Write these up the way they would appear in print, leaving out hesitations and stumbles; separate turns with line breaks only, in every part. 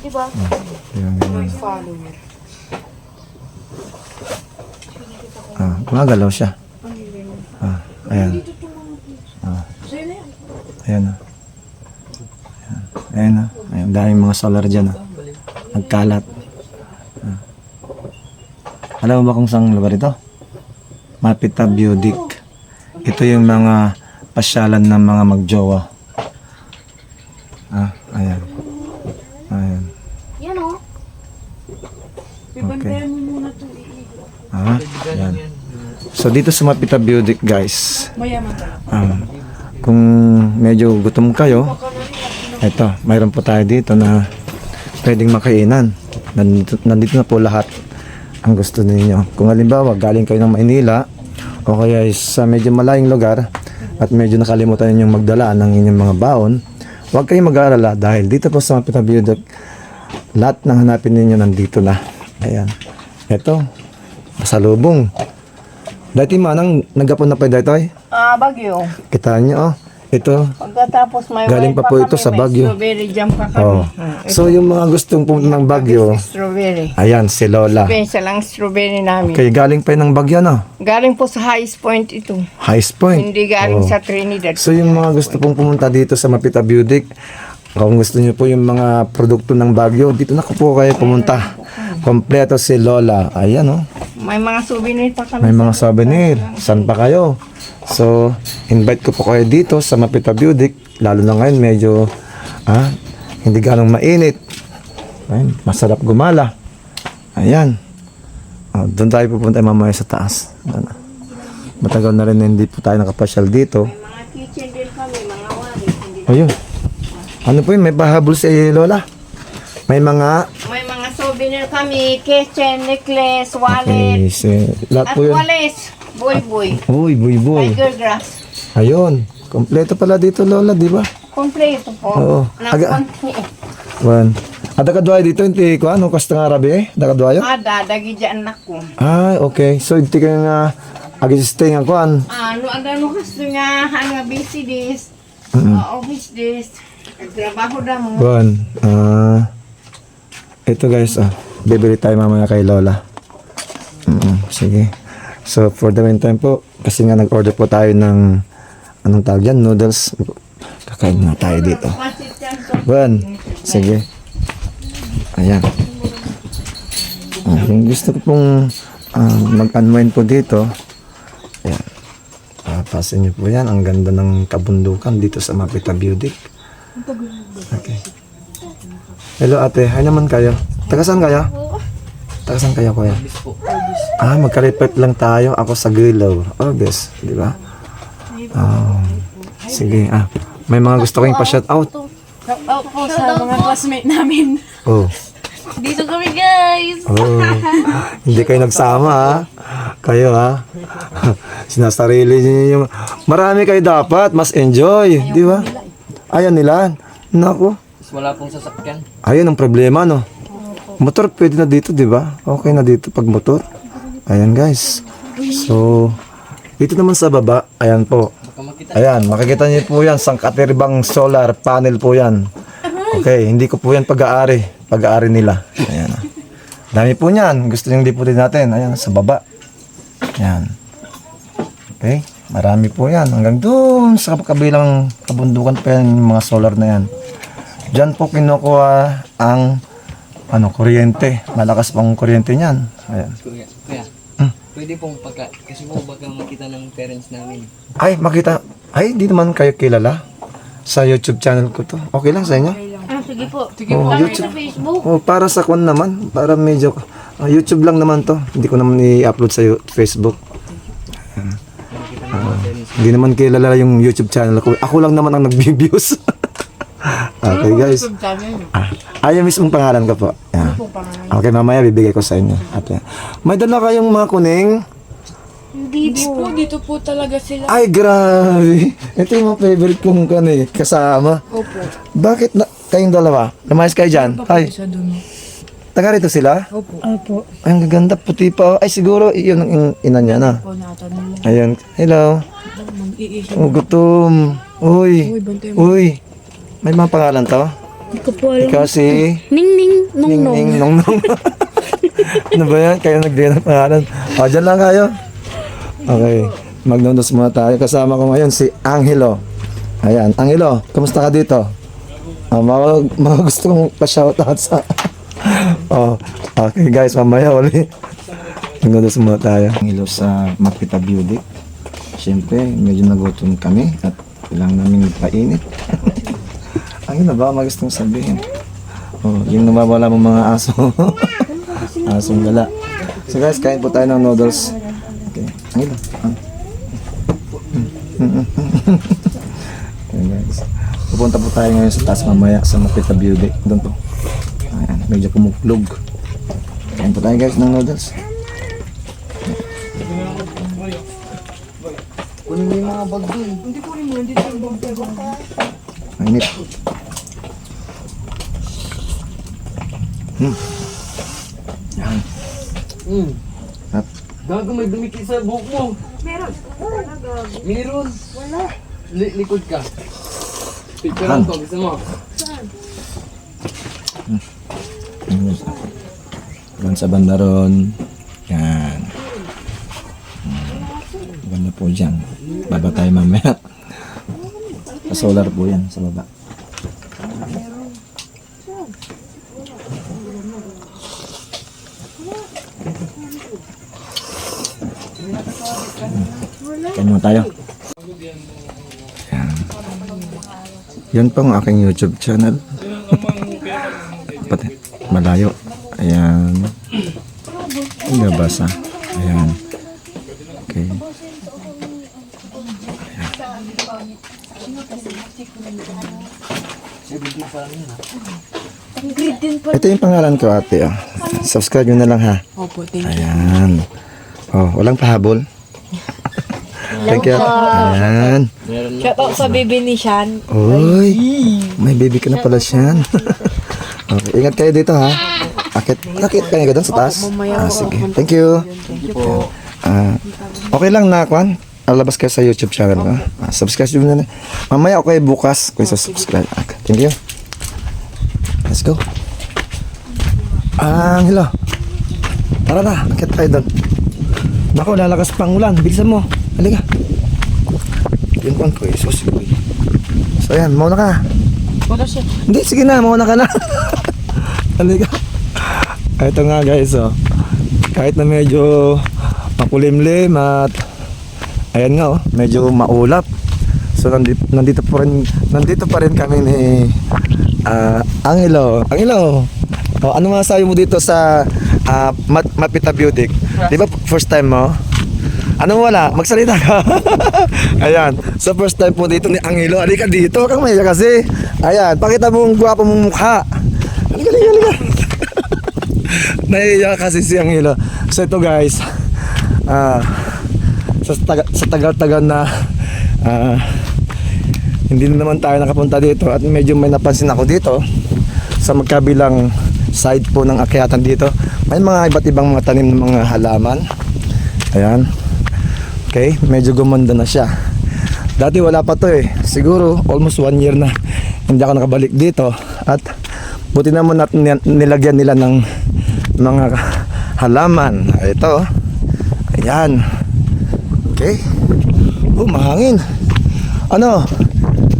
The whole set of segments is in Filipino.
diba?
Yan, ganyan.
Follower.
Gumagalaw siya. Ayan. Ayan na. Ayan na. Ayan, daming mga solar dyan. Nagkalat. Alam mo ba kung saan lugar ito? Mapita Budik. Ito yung mga pasyalan ng mga magjowa. Ayan. Ayan.
Yan o.
Okay.
mo muna ito.
Ayan. So dito sa Mapita Budik, guys.
Mayaman ka.
Kung medyo gutom kayo, ito, mayroon po tayo dito na pwedeng makainan. Nandito na po lahat ang gusto ninyo. Kung halimbawa, galing kayo ng Maynila o kaya sa medyo malayong lugar at medyo nakalimutan ninyong magdala ng inyong mga baon, huwag kayong mag-aalala dahil dito po sa Mapita Budik, lahat ng hanapin ninyo nandito na. Ayan. Ito, pasalubong. Dati manang nagapon na pa dito ay.
Bagyo.
Kita niyo oh. Ito.
Pagkatapos may
Galing pa po ito sa Baguio.
Strawberry jam pa kami.
Oh. So yung mga gustong pumunta ng Baguio,
Strawberry.
ayan si Lola.
Special ang strawberry namin.
Okay, galing pa yun ng Baguio no?
Galing po sa Highest Point ito.
Highest Point.
Hindi galing
Oh.
sa Trinidad.
So yung mga gusto pong pumunta dito sa Mapita Budik, kung gusto niyo po yung mga produkto ng Baguio, dito na po kayo pumunta. Kompleto si Lola. Ayan oh.
May mga souvenir pa kami.
May mga souvenir. Saan pa kayo? So, invite ko po kayo dito sa Mapita Budik. Lalo na ngayon medyo hindi ganong mainit. Ayan, masarap gumala. Ayan. Doon tayo pupunta mamaya sa taas. Matagal na rin na hindi po tayo nakapasyal dito.
May mga kitchen din kami, mga wari.
Ayun. Ano po yun? May pahabol si Lola. May mga
Souvenir kami, kitchen, necklace, wallet,
lahat
at
po yun.
walis, boy.
Uy, boy.
Tiger grass.
Ayun. Kompleto pala dito, Lola, di ba?
Kompleto po.
Oo.
Nagkonti.
Wan. Ada kadwayo dito, hindi ko ano, kasta nga rabi eh? Ada kadwayo?
Dagi dyan ako.
Okay. So, hindi ka nga agi-stay nga kuan.
Ano gusto nga, busy days, office days, trabaho na mo.
Wan. Ito guys, bibili tayo mamaya kay Lola. Sige. So, for the meantime po, kasi nga nag-order po tayo ng, anong tawag yan, noodles. Kakain na tayo dito. Wan. Sige. Ayan. Yung gusto ko pong mag-unwind po dito, ayan. Papasin niyo po yan. Ang ganda ng kabundukan dito sa Mapita Budik. Okay. Hello ate, hi naman kayo. Tagasan kayo? Tagasan kayo kuya? Magka-repeat lang tayo. Ako sa Gilaw. Best, di ba? Sige, may mga gusto kong pa-shout out.
Shout out po sa mga classmate namin.
Dito kami guys.
Hindi kayo nagsama Kayo Sinasarili niyo yung... Marami kayo dapat, mas enjoy, di ba? Ayan nila. Naku.
Wala pong sasakyan.
Ayun ang problema no. Motor pwede na dito, di ba? Okay na dito pag motor. Ayan guys. So, dito naman sa baba, ayan po. Ayan, makikita niyo po yan, sangkatiribang solar panel po yan. Okay, hindi ko po yan pag-aari. Pag-aari nila. Ayan. Dami po niyan. Gusto niyong liputin natin. Ayan, sa baba. Ayan. Okay, marami po yan. Hanggang doon sa kabilang kabundukan pa yan, yung mga solar na yan. Diyan po kinukuha ang kuryente. Malakas pang kuryente niyan. Ayan.
Kuya, pwede pong kasi po baka makita ng parents namin.
Ay, makita. Ay, di naman kayo kilala. Sa YouTube channel ko to. Okay lang sa inyo?
Sige po.
YouTube.
Sa Facebook.
Para sa kwan naman. Para medyo... YouTube lang naman to. Hindi ko naman i-upload sa Facebook. Hindi naman kilala yung YouTube channel ko. Ako lang naman ang nag-views. Okay guys. Yung mismong pangalan ko po. Yan. Okay, mamaya bibigay ko sa inyo. May dala kayong mga kuning?
Hindi po. Dito po talaga sila.
Ay, grabe. Ito yung mga favorite kong kasama.
Opo.
Bakit kayong dalawa? Lumayas kayo dyan? Ay, taga rito sila?
Opo.
Ay, ang gaganda, puti pa. Ay, siguro, yun ang ina niya na. Ayan. Hello. Gutom. Uy. May mga pangalan to?
Hindi ko po alam.
Ikaw si
Ning Ning Nung Nung.
Ning Nong Nong. Ano ba yan? Kayo nagbigay ng pangalan. O, dyan lang kayo. Okay. Magnonos muna tayo. Kasama ko ngayon si Angelo. Ayan. Angelo, kamusta ka dito? Mga gusto kong pa-shoutout sa... oh, okay guys, mamaya uli. Magnonos muna tayo. Angelo sa Mapita Beauty. Siyempre, medyo nagutom kami at kailangan namin painit. Angelo ba? Magustong sabihin. Oh, yung nawawala mong mga aso. Asong gala. So guys, kain po tayo ng noodles. Okay. Angelo. Okay guys. Pupunta po tayo ngayon sa taas mamaya sa Mapita Beauty. Doon po. Ayan, medyo kumuklog. Kain po tayo guys ng noodles.
Kunin mo yung mga bag dun.
Mainit. Yan. At
Gago, may dumikit sa buhok mo. Meron. Wala. Likod ka. Picturean ko, gusto mo?
doon sa banda ron. Yan. Ganda po dyan. Baba tayo mamaya. Sa solar po yan, sa baba. Kain muna tayo. Yan. Yan po ang aking YouTube channel. Pati, malayo. Ayan. Ang nabasa. Ayan. Okay. Ito yung pangalan ko, ate. Oh. Subscribe nyo na lang, ha?
Opo, thank you.
Ayan. Oh, walang pahabol. Thank you. Ayan.
Shout out sa baby ni Shan.
Uy, may baby ka na pala siyan. Okay, ingat kayo dito, ha? Akit kayo doon sa taas? Sige. Thank you. Okay lang na, Kwan. Alabas kayo sa YouTube channel ko. Subscribe nyo na. Mamaya okay bukas ko subscribe. Thank you. Let's go. Hello. Tara na, akit tayo doon. Naku, lalakas pang ulan. Bilisan mo. Halika. Yung Kwan ko, Jesus. So yan, mauna ka.
Wala siya.
Hindi, sige na, mauna ka na. Halika. Ito nga guys, oh. Kahit na medyo makulimlim at ayan nga, oh, medyo maulap. So nandito pa rin kami ni Angelo. Angelo, oh, ano masasabi mo dito sa Mapita Beauty? Di ba first time mo? Ano wala? Magsalita ka. Ayan. So first time po dito ni Angelo. Halika dito. Kang maya kasi. Ayan. Pakita mo ang gwapo mong mukha. Halika. Naiiyak kasi si Angelo. So ito guys. Sa tagal-tagal na hindi na naman tayo nakapunta dito. At medyo may napansin ako dito. Sa magkabilang side po ng akyatan dito. May mga iba't ibang mga tanim ng mga halaman. Ayan. Okay, medyo gumanda na siya. Dati wala pa to eh. Siguro almost 1 year na hindi ako nakabalik dito. At buti naman natin nilagyan nila ng mga halaman. Ito. Ayan. Okay. Oh, mahangin. Ano?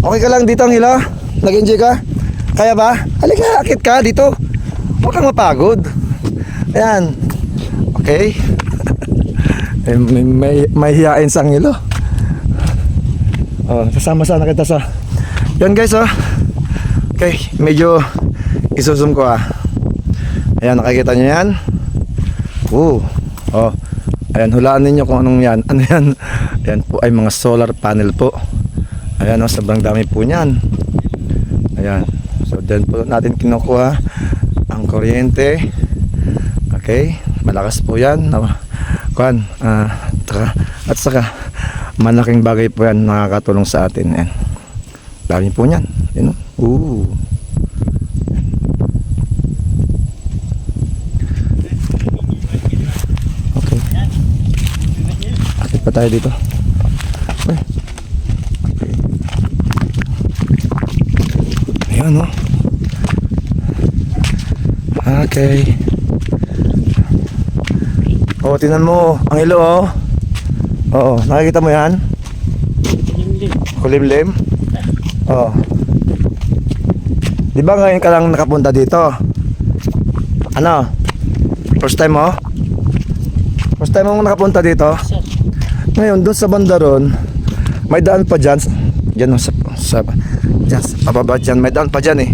Okay ka lang dito, Angelo? Nag-enjoy ka? Kaya ba? Halika, akit ka dito. Huwag kang mapagod. Ayan. Okay. May hiyain sa Angelo. Oh, sasama sana kita sa. Yan guys, oh. Okay, medyo isusum ko ah. Ayan, nakikita niyo yan? Oh. Ayan, hulaan niyo kung anong yan. Ano yan? Ayan po ay mga solar panel po. Ayan, oh, sobrang dami po niyan. Ayan. So, then po natin kinukuha ang kuryente. Okay, malakas po yan. Kuan, at saka malaking bagay po yan, nakakatulong sa atin. Yan. Dami po niyan. Yan, okay. Akit pa tayo dito. Okay. Ayan, oh. Okay. Oh, tingnan mo. Ang ilo, oh. Oo, nakikita mo yan? Kulimlim? Oo. Di ba ngayon ka lang nakapunta dito? Ano? First time mo? First time mo nakapunta dito? Ngayon, doon sa banda ron, may daan pa dyan. Diyan, oh, dyan, sa pababa dyan. May daan pa dyan, eh.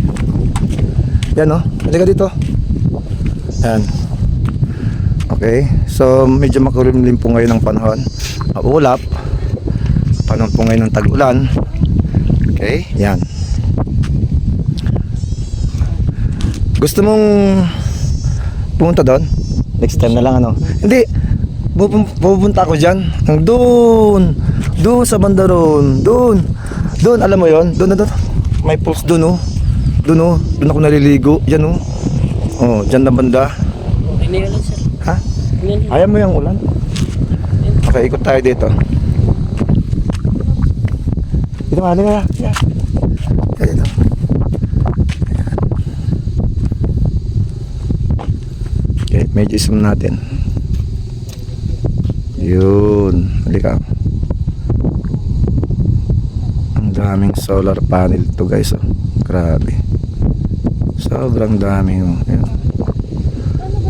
Yan, oh. Halika dito. Yan. Okay. So, medyo makulimlim po ngayon ang panahon. Maulap. Panahon po ngayon ng tag-ulan. Okay. Yan. Gusto mong pumunta doon? Next time na lang, ano? Hindi. Pupunta ako dyan. Doon. Doon sa banda ron. Doon. Doon, alam mo yon? Doon. May pools doon, oh. Doon, oh. Doon ako naliligo. Yan, oh. Oh, dyan na banda. Ha? Ayaw mo yung ulan? Okay, ikot tayo dito. Dito nga, dito nga. Dito. Okay, medyo zoom natin. Yun. Halika. Ang daming solar panel to, guys, oh. Grabe. Sobrang dami, oh. Yun.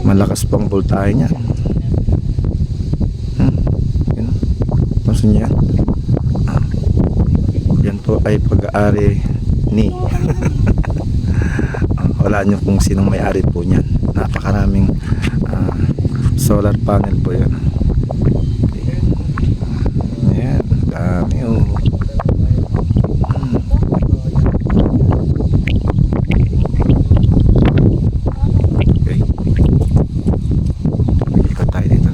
Malakas pang voltahe niya. Yun. Masun yan. Yan po ay pag-aari ni wala nyo kung sinong may-ari po niyan. Napakaraming solar panel po yan. Ayan, dami, oh. Okay. Ikot tayo dito.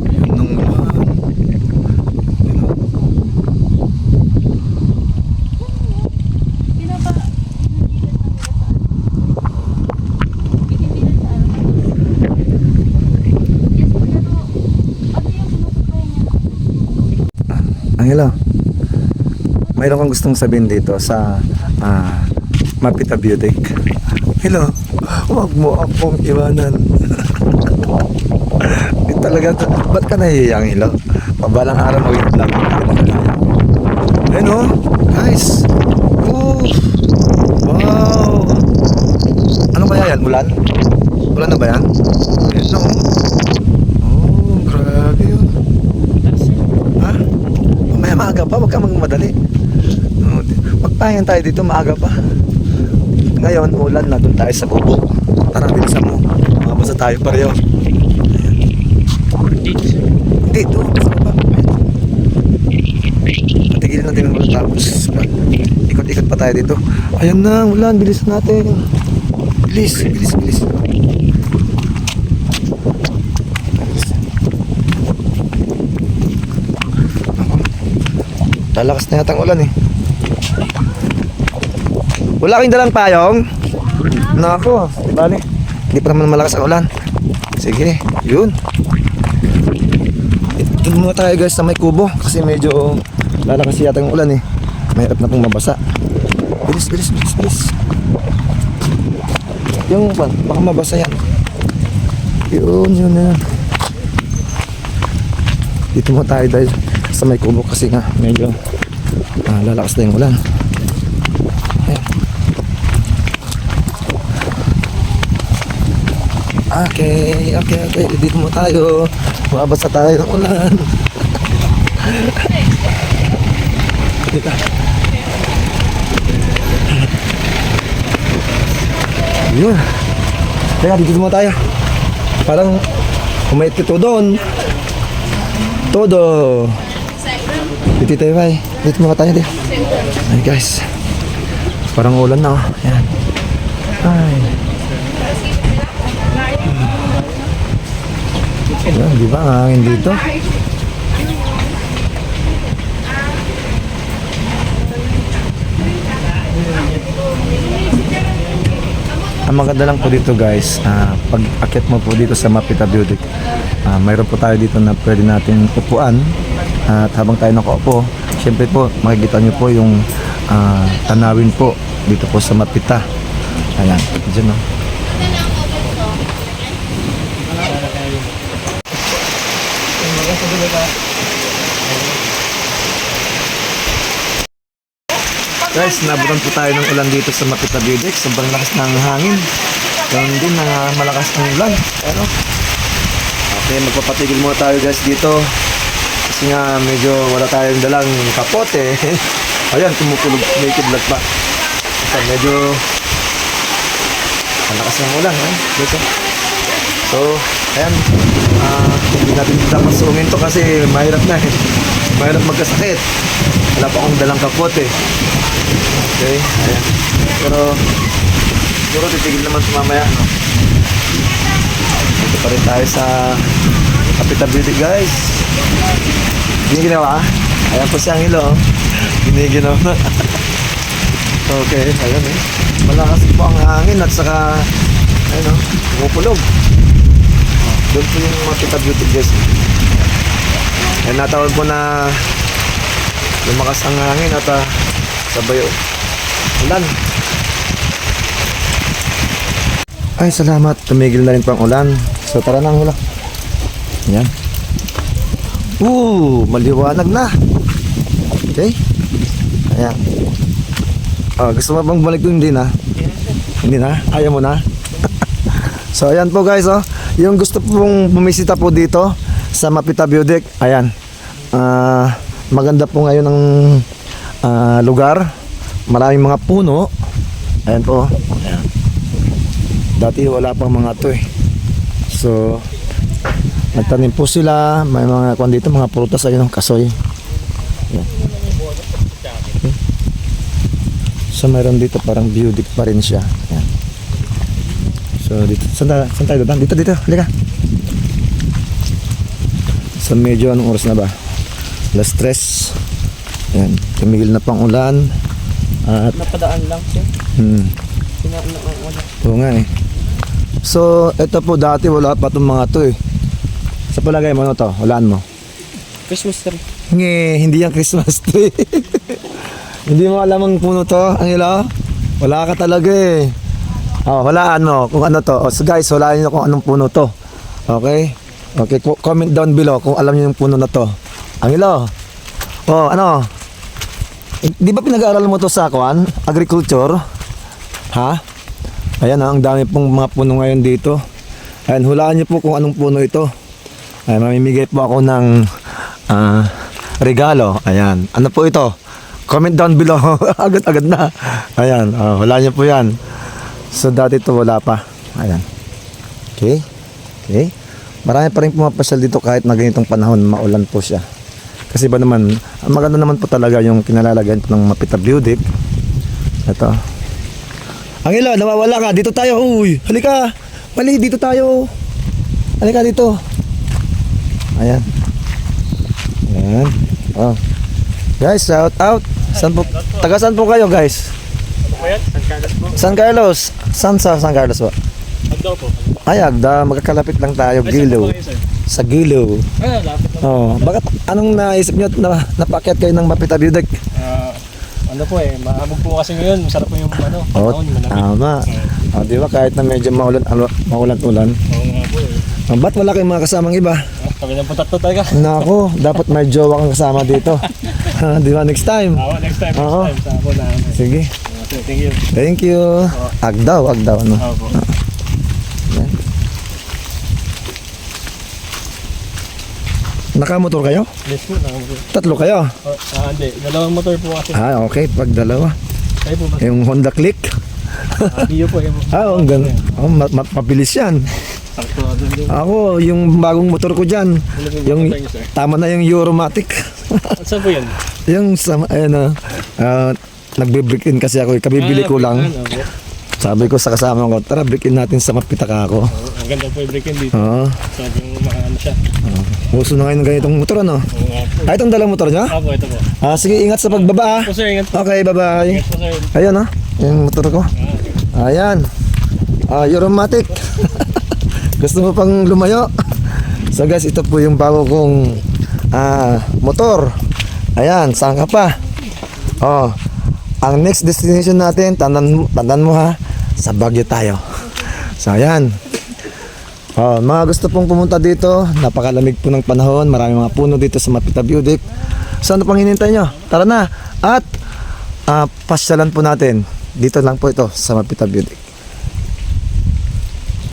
Ayun nung Angelo, mayroon kang gustong sabihin dito sa Mapita Beauty. Hello, huwag mo akong iwanan. Talaga, ba't ka nahihiyang, Angelo? Pabalang araw mag-vlog. Ayun, oh, guys. Oh, wow. Ano kaya yan? Ulan? Ulan na ba yan? Ayun, oh. Oh, grabe yun. Ha? Mamaya maaga pa, huwag ka magmadali. Magpahingan tayo dito, maaga pa. Ngayon, ulan na, doon tayo sa bubok. Tara, bilisan mo. Mabasa tayo pareho. Hindi, doon. Sa baba. Patigilin natin ang ulan, tapos ikot-ikot pa tayo dito. Ayan na, ulan, bilisan natin. Bilis, bilis, bilis. Lalakas na yata ang ulan, eh. Wala kayong dalang payong? Nako, di ba, hindi pa naman malakas ang ulan. Sige, yun. Ito muna tayo, guys, sa may kubo. Kasi medyo lalakas yata ang ulan, eh. Mahirap na pong mabasa. Bilis, bilis, bilis, bilis. Yung baka mabasa yan. Yun, yun na. Dito muna tayo dahil sa may kubo kasi nga medyo lalakas na yung ulan. Ayan. Okay. Dito mo tayo. Mabasa tayo ng ulan. Dito. Yun. Teka, dito mo tayo. Parang umait ka to doon. Todo. Dito tayo, bay. Dito mo tayo, dito. Ay, guys. Parang ulan na, oh. Ayan. Ay. Ayan, di ba ang hangin dito? Ang maganda lang po dito, guys, pag akyat mo po dito sa Mapita Beauty, mayroon po tayo dito na pwede natin upuan. At habang tayo nakaupo, syempre po makikita nyo po yung tanawin po dito po sa Mapita. Ayan, dyan, no? Guys, nabutan po tayo ng ulan dito sa Mapita Budek. Sobrang lakas ng hangin. Ganun din na malakas ng ulan. Ano? Okay, magpapatigil muna tayo guys dito. Kasi nga medyo wala tayong dalang kapote. Ayan, tumukulog, may kidlat pa. So, medyo malakas ng ulan. Dito. So, ayan. Hindi natin dapat suungin to kasi mahirap na eh. Mahirap magkasakit. Wala pa akong dalang kapote. Okay, ayan. Pero, siguro titigil naman sa mamaya, no? Dito pa rin tayo sa Mapita Budek, guys. Giniginawa, ayan po si Angelo, oh. Giniginawa. Okay, ayan eh. Malakas po ang hangin at saka, ayun oh, pumupulog. Doon po yung Mapita Budek, guys. Ayan, natawag po na lumakas ang hangin at sabay ulan. Ay, salamat. Tumigil na rin pang ulan. So, tara na, hula. Yan. Maliwanag na. Okay. Ayan. Gusto mo bang balik doon? Hindi na. Hindi na? Ayaw mo na? So, ayan po guys. Yung gusto pong bumisita po dito sa Mapita Budek. Ayan. Maganda po ngayon ang lugar. Maraming mga puno. Ayan po. Ayan. Dati wala pang mga to eh. So, nagtanim po sila. May mga kwan dito, mga prutas. Ayun, kasoy. Ayan. Okay. So, mayroon dito parang Budek pa rin siya. Ayan. So, dito. Saan tayo doon? Dito. Halika. So, medyo anong oras na ba? Alas 3. Ayan. Tumigil na pang ulan. At
Napadaan lang siya.
Oo nga eh. So, ito po dati wala pa itong mga to eh. Sa palagay mo ano to? Walaan mo?
Christmas tree.
Hindi yung Christmas tree. Hindi mo alam ang puno to, Angelo? Wala ka talaga eh. Walaan mo kung ano to. So guys, walaan nyo kung anong puno to. Okay? Okay, comment down below kung alam nyo yung puno na to. Angelo? Ano? Di ba pinag-aaral mo to sa kwan? Agriculture? Ha? Ayan ang dami pong mga puno ngayon dito. Ayan, hulaan nyo po kung anong puno ito. Ayan, mamimigay po ako ng regalo. Ayan, ano po ito? Comment down below. Agad-agad na. Ayan, hulaan nyo po yan. So dati ito wala pa. Ayan. Okay. Marami pa rin pumapasyal dito kahit na ganitong panahon, maulan po siya. Kasi ba naman, maganda naman po talaga yung kinalalagyan po ng Mapita Budek. Ito. Angelo, nawawala ka. Dito tayo. Uy, halika. Mali, dito tayo. Halika dito. Ayan. Guys, shout out. Taga saan po kayo, guys? San Carlos. San Carlos po?
Agda po.
Ay, Agda. Magkakalapit lang tayo. Gilo. Sa Gilo. Bakit anong naisip nyo na napakyat kayo ng Mapita Budek?
Ano po maabog po kasi ngayon. Masarap po yung panahon.
Tama. Di ba kahit na medyo maulan-ulan.
Oo nga po
Ba't wala kayong mga kasamang iba?
Kami lang po tatlo talaga.
Nako, dapat may jowa kang kasama dito. Di ba next time?
Next time. Sa po na.
Sige.
Thank you.
Thank you. Agdaw. Ano?
Opo.
Yan. Nakamotor kayo?
Yes po.
Tatlo kayo?
Hindi. Dalawang motor po kasi.
Okay. Pag dalawa.
Kayo po ba?
Yung Honda Click.
Dio po.
Ang ganda. Mabilis yan.
Sakto doon din.
Ako, yung bagong motor ko dyan. Yung tama na yung Euromatic.
Saan po yan?
Yung sa, nagbe-break-in kasi ako. Kabibili ko lang. Sabi ko sa kasama ko, tara break-in natin sa Mapita ka ako.
Ang ganda po yung break-in dito. Sabi yung maano siya.
Uso na ngayon ng ganitong motor, ano?
Oo nga po.
Itong dalang motor niya?
Opo, ito po.
Sige, ingat sa pagbaba.
Po sir, ingat po.
Okay, bye-bye.
Ingat po sir.
Ayun, yung motor ko. Ayan. Euromatic. Gusto mo pang lumayo? So guys, ito po yung bago kong motor. Ayan, saan ka pa? Ang next destination natin, tandaan mo ha, sa Baguio tayo. So, ayan. Mga gusto pong pumunta dito, napakalamig po ng panahon, maraming mga puno dito sa Mapita View Deck. So, ano pang hinintay nyo? Tara na! At pasyalan po natin. Dito lang po ito sa Mapita View Deck.